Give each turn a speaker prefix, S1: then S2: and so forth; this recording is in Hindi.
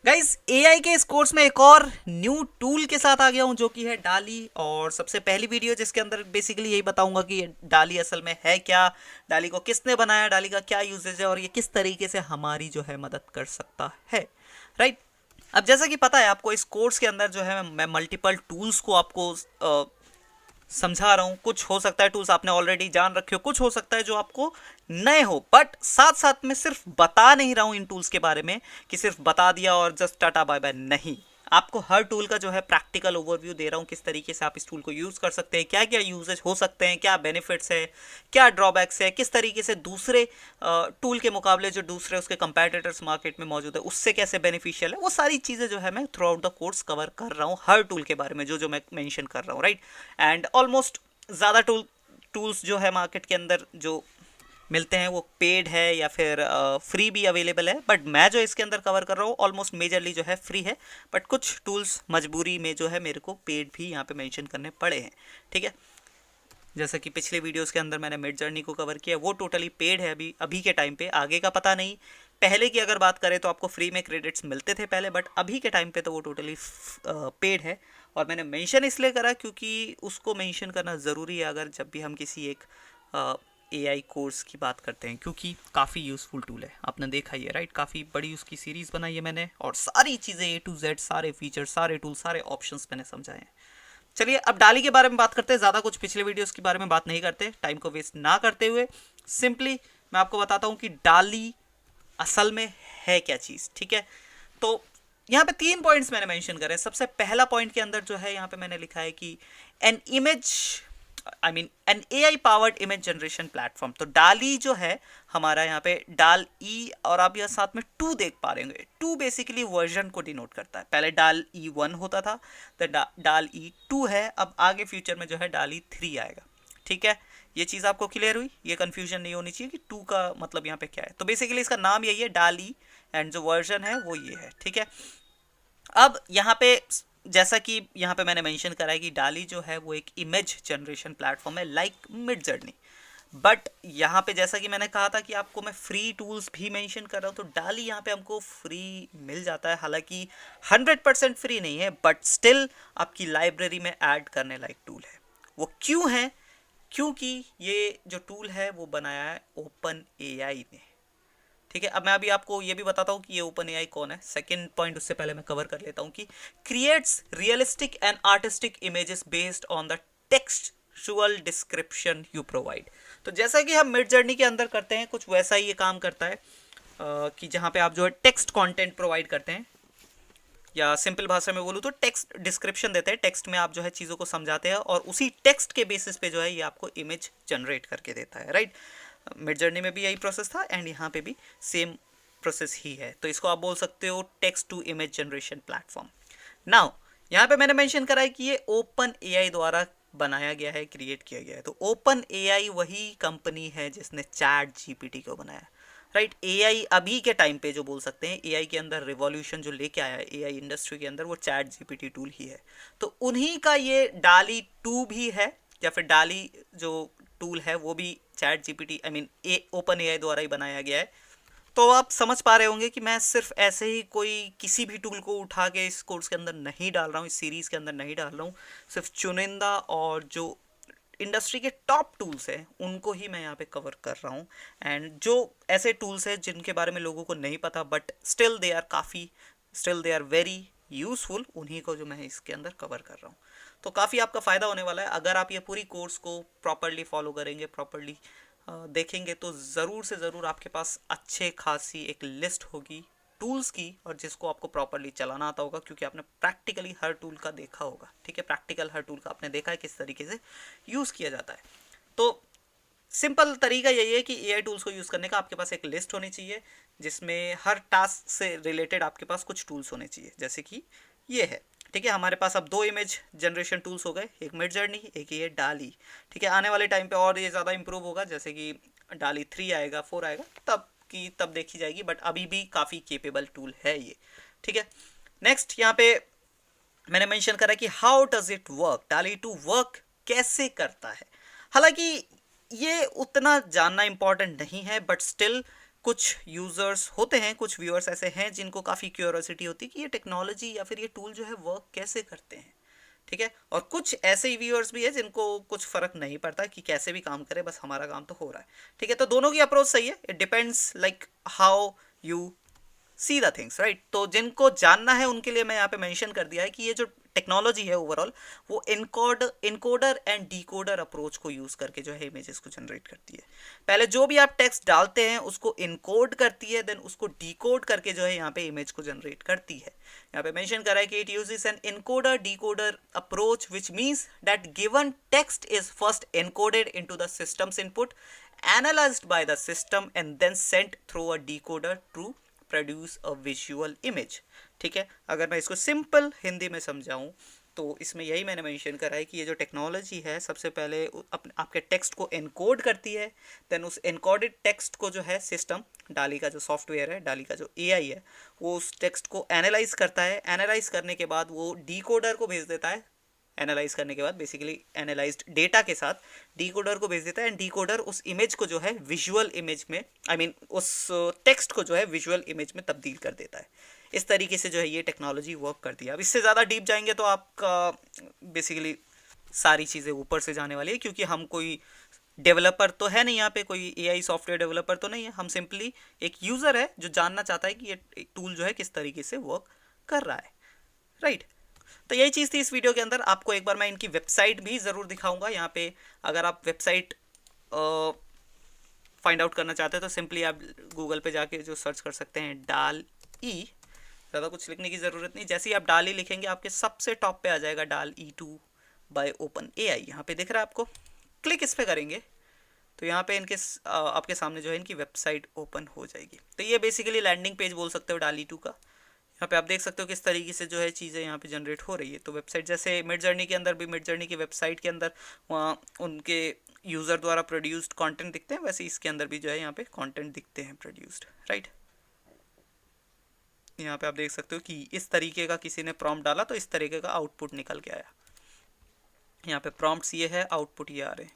S1: गाइस एआई के इस कोर्स में एक और न्यू टूल के साथ आ गया हूँ जो कि है डाली। और सबसे पहली वीडियो जिसके अंदर बेसिकली यही बताऊंगा कि डाली असल में है क्या, डाली को किसने बनाया, डाली का क्या यूजेज है और ये किस तरीके से हमारी जो है मदद कर सकता है। राइट। अब जैसा कि पता है आपको, इस कोर्स के अंदर जो है मैं मल्टीपल टूल्स को आपको समझा रहा हूँ। कुछ हो सकता है टूल्स आपने ऑलरेडी जान रखे हो, कुछ हो सकता है जो आपको नए हो, बट साथ साथ में सिर्फ बता नहीं रहा हूँ इन टूल्स के बारे में कि सिर्फ बता दिया और जस्ट टाटा बाय बाय, नहीं। आपको हर टूल का जो है प्रैक्टिकल ओवरव्यू दे रहा हूँ, किस तरीके से आप इस टूल को यूज़ कर सकते हैं, क्या क्या यूजेज हो सकते हैं, क्या बेनिफिट्स है, क्या ड्रॉबैक्स है, किस तरीके से दूसरे टूल के मुकाबले जो दूसरे उसके कंपेटिटर्स मार्केट में मौजूद है उससे कैसे बेनिफिशियल है। वो सारी चीज़ें जो है मैं through out the course cover कर रहा हूँ, हर टूल के बारे में जो जो मैं मेंशन कर रहा हूँ। राइट। एंड ऑलमोस्ट ज़्यादा टूल्स जो है मार्केट के अंदर जो मिलते हैं वो पेड है या फिर फ्री भी अवेलेबल है, बट मैं जो इसके अंदर कवर कर रहा हूँ ऑलमोस्ट मेजरली जो है फ्री है। बट कुछ टूल्स मजबूरी में जो है मेरे को पेड भी यहाँ पे मेंशन करने पड़े हैं। ठीक है। जैसा कि पिछले वीडियोस के अंदर मैंने मिड जर्नी को कवर किया, वो टोटली पेड है अभी अभी के टाइम पे, आगे का पता नहीं। पहले की अगर बात करें तो आपको फ्री में क्रेडिट्स मिलते थे पहले, बट अभी के टाइम पे तो वो टोटली पेड है। और मैंने मेंशन इसलिए करा क्योंकि उसको मेंशन करना ज़रूरी है अगर जब भी हम किसी एक एआई कोर्स की बात करते हैं, क्योंकि काफ़ी यूज़फुल टूल है। आपने देखा ही है राइट, काफ़ी बड़ी उसकी सीरीज़ बनाई है मैंने और सारी चीज़ें ए टू जेड, सारे फीचर, सारे टूल, सारे ऑप्शंस मैंने समझाए हैं। चलिए अब डाली के बारे में बात करते हैं। ज़्यादा कुछ पिछले वीडियोस के बारे में बात नहीं करते, टाइम को वेस्ट ना करते हुए सिंपली मैं आपको बताता हूँ कि डाली असल में है क्या चीज़। ठीक है। तो यहाँ पे 3 पॉइंट्स मैंने मेंशन करे हैं। सबसे पहला पॉइंट के अंदर जो है यहाँ पे मैंने लिखा है कि an image, I mean an AI powered image generation platform. तो डाली जो है हमारा यहाँ पे डाल ई, और आप यहाँ साथ में टू देख पा रहे होंगे, टू बेसिकली वर्जन को डिनोट करता है। पहले डाल ई वन होता था तो डाल ई टू है, अब आगे फ्यूचर में जो है डाल ई थ्री आएगा। ठीक है। ये चीज़ आपको क्लियर हुई, ये कंफ्यूजन नहीं होनी चाहिए कि टू का मतलब यहाँ पे क्या है। तो बेसिकली इसका नाम यही है डाली, एंड जो वर्जन है वो ये है। ठीक है। अब यहाँ पे जैसा कि यहाँ पे मैंने मेंशन करा है कि डाली जो है वो एक इमेज जनरेशन प्लेटफॉर्म है लाइक मिड जर्नी। बट यहाँ पे जैसा कि मैंने कहा था कि आपको मैं फ्री टूल्स भी मेंशन कर रहा हूँ, तो डाली यहाँ पे हमको फ्री मिल जाता है। हालांकि 100% फ्री नहीं है, बट स्टिल आपकी लाइब्रेरी में ऐड करने लायक टूल है। वो क्यों है? क्योंकि ये जो टूल है वो बनाया है ओपन एआई ने। ठीक है। अब मैं अभी आपको ये भी बताता हूँ कि ये ओपन एआई कौन है। सेकंड पॉइंट उससे पहले मैं कवर कर लेता हूँ कि creates realistic and artistic images based on the textual description you provide. तो जैसा कि हम मिड जर्नी के अंदर करते हैं, कुछ वैसा ही ये काम करता है कि जहाँ पे आप जो है टेक्स्ट कंटेंट प्रोवाइड करते हैं, या सिंपल भाषा में बोलूँ तो टेक्स्ट डिस्क्रिप्शन देते हैं। टेक्स्ट में आप जो है चीज़ों को समझाते हैं और उसी टेक्स्ट के बेसिस पे जो है ये आपको इमेज जनरेट करके देता है। राइट। मिड जर्नी में भी यही प्रोसेस था एंड यहाँ पे भी सेम प्रोसेस ही है। तो इसको आप बोल सकते हो text to image generation platform. Now यहाँ पे मैंने मेंशन करा है कि ये ओपन एआई द्वारा बनाया गया है, क्रिएट किया गया है। तो ओपन एआई वही कंपनी है जिसने चैट जीपीटी को बनाया। राइट। एआई अभी के टाइम पे जो बोल सकते हैं एआई के अंदर रिवॉल्यूशन जो लेके आया है एआई इंडस्ट्री के अंदर, वो चैट जीपीटी टूल ही है। तो उन्हीं का ये डाली टू भी है, या फिर डाली जो टूल है वो भी chat GPT, I mean open AI द्वारा ही बनाया गया है। तो आप समझ पा रहे होंगे कि मैं सिर्फ ऐसे ही कोई किसी भी टूल को उठा के इस कोर्स के अंदर नहीं डाल रहा हूँ, इस सीरीज़ के अंदर नहीं डाल रहा हूँ। सिर्फ चुनिंदा और जो इंडस्ट्री के टॉप टूल्स हैं उनको ही मैं यहाँ पे कवर कर रहा हूँ। एंड जो ऐसे टूल्स हैं जिनके बारे में लोगों को नहीं पता but still they are very useful, उन्हीं को जो मैं इसके अंदर कवर कर रहा हूँ। तो काफ़ी आपका फ़ायदा होने वाला है अगर आप ये पूरी कोर्स को प्रॉपरली फॉलो करेंगे, प्रॉपरली देखेंगे, तो ज़रूर से ज़रूर आपके पास अच्छे खासी एक लिस्ट होगी टूल्स की, और जिसको आपको प्रॉपरली चलाना आता होगा क्योंकि आपने प्रैक्टिकली हर टूल का देखा होगा। ठीक है। प्रैक्टिकल हर टूल का आपने देखा है किस तरीके से यूज़ किया जाता है। तो सिंपल तरीका यही है कि एआई टूल्स को यूज़ करने का आपके पास एक लिस्ट होनी चाहिए जिसमें हर टास्क से रिलेटेड आपके पास कुछ टूल्स होने चाहिए, जैसे कि ये है। ठीक है। हमारे पास अब दो इमेज जनरेशन टूल्स हो गए, एक मिड जर्नी, एक ये डाली। ठीक है। आने वाले टाइम पे और ये ज़्यादा इंप्रूव होगा, जैसे कि डाली थ्री आएगा, फोर आएगा, तब देखी जाएगी, बट अभी भी काफ़ी केपेबल टूल है ये। ठीक है। नेक्स्ट यहाँ पे मैंने मेंशन करा कि हाउ डज इट वर्क, डाली टू वर्क कैसे करता है। हालांकि ये उतना जानना इंपॉर्टेंट नहीं है, बट स्टिल कुछ यूज़र्स होते हैं, कुछ व्यूअर्स ऐसे हैं जिनको काफ़ी क्यूरोसिटी होती है कि ये टेक्नोलॉजी या फिर ये टूल जो है वर्क कैसे करते हैं, ठीक है। और कुछ ऐसे ही व्यूअर्स भी है जिनको कुछ फ़र्क नहीं पड़ता कि कैसे भी काम करे, बस हमारा काम तो हो रहा है, ठीक है। तो दोनों की अप्रोच सही है, it depends like how you see the things, right. तो जिनको जानना है उनके लिए मैं यहाँ पे मेंशन कर दिया है कि ये जो टेक्नोलॉजी है ओवरऑल वो इनकोडर एंड डिकोडर अप्रोच को यूज करके जो है इमेजेस को जनरेट करती है। पहले जो भी आप टेक्स्ट डालते हैं उसको इनकोड करती है, देन उसको डिकोड करके जो है यहाँ पे इमेज को जनरेट करती है। यहाँ पे मेंशन करा है कि it uses an encoder decoder approach which means that given text is first encoded into the systems input, analysed by the system and then sent through a decoder to produce a visual image, ठीक है। अगर मैं इसको सिंपल हिंदी में समझाऊं तो इसमें यही मैंने मेंशन करा है कि ये जो टेक्नोलॉजी है सबसे पहले आपके टेक्स्ट को एनकोड करती है, देन उस एनकोडेड टेक्स्ट को जो है सिस्टम, डाली का जो सॉफ्टवेयर है, डाली का जो एआई है, वो उस टेक्स्ट को एनालाइज करता है। एनालाइज करने के बाद वो डिकोडर को भेज देता है, एनालाइज करने के बाद बेसिकली एनालाइज्ड डेटा के साथ डिकोडर को भेज देता है, एंड डिकोडर उस इमेज को जो है विजुअल इमेज में, आई मीन उस टेक्स्ट को जो है विजुअल इमेज में तब्दील कर देता है। इस तरीके से जो है ये टेक्नोलॉजी वर्क करती है। अब इससे ज़्यादा डीप जाएंगे तो आपका बेसिकली सारी चीज़ें ऊपर से जाने वाली है, क्योंकि हम कोई डेवलपर तो है नहीं यहाँ पे, कोई एआई सॉफ्टवेयर डेवलपर तो नहीं है, हम सिंपली एक यूज़र है जो जानना चाहता है कि ये टूल जो है किस तरीके से वर्क कर रहा है, राइट। तो यही चीज़ थी इस वीडियो के अंदर। आपको एक बार मैं इनकी वेबसाइट भी ज़रूर दिखाऊंगा। यहाँ पे अगर आप वेबसाइट फाइंड आउट करना चाहते हैं तो सिंपली आप गूगल पे जाके जो सर्च कर सकते हैं डाल ई, ज़्यादा कुछ लिखने की ज़रूरत नहीं, जैसे ही आप डाल ई लिखेंगे आपके सबसे टॉप पे आ जाएगा डाल ई 2 बाय ओपन एआई। यहाँ पे दिख रहा है आपको, क्लिक इस पर करेंगे तो यहाँ पे इनके आपके सामने जो है इनकी वेबसाइट ओपन हो जाएगी। तो ये बेसिकली लैंडिंग पेज बोल सकते हो डाल ई 2 का। यहाँ पे आप देख सकते हो किस तरीके से जो है चीज़ें यहाँ पे जनरेट हो रही है। तो वेबसाइट जैसे मिड जर्नी के अंदर भी, मिड जर्नी की वेबसाइट के अंदर वहाँ उनके यूज़र द्वारा प्रोड्यूस्ड कंटेंट दिखते हैं, वैसे इसके अंदर भी जो है यहाँ पे कंटेंट दिखते हैं प्रोड्यूस्ड, राइट। यहाँ पे आप देख सकते हो कि इस तरीके का किसी ने प्रॉम्प्ट डाला तो इस तरीके का आउटपुट निकल के आया। यहाँ पे प्रॉम्प्ट्स ये है, आउटपुट ये आ रहे हैं।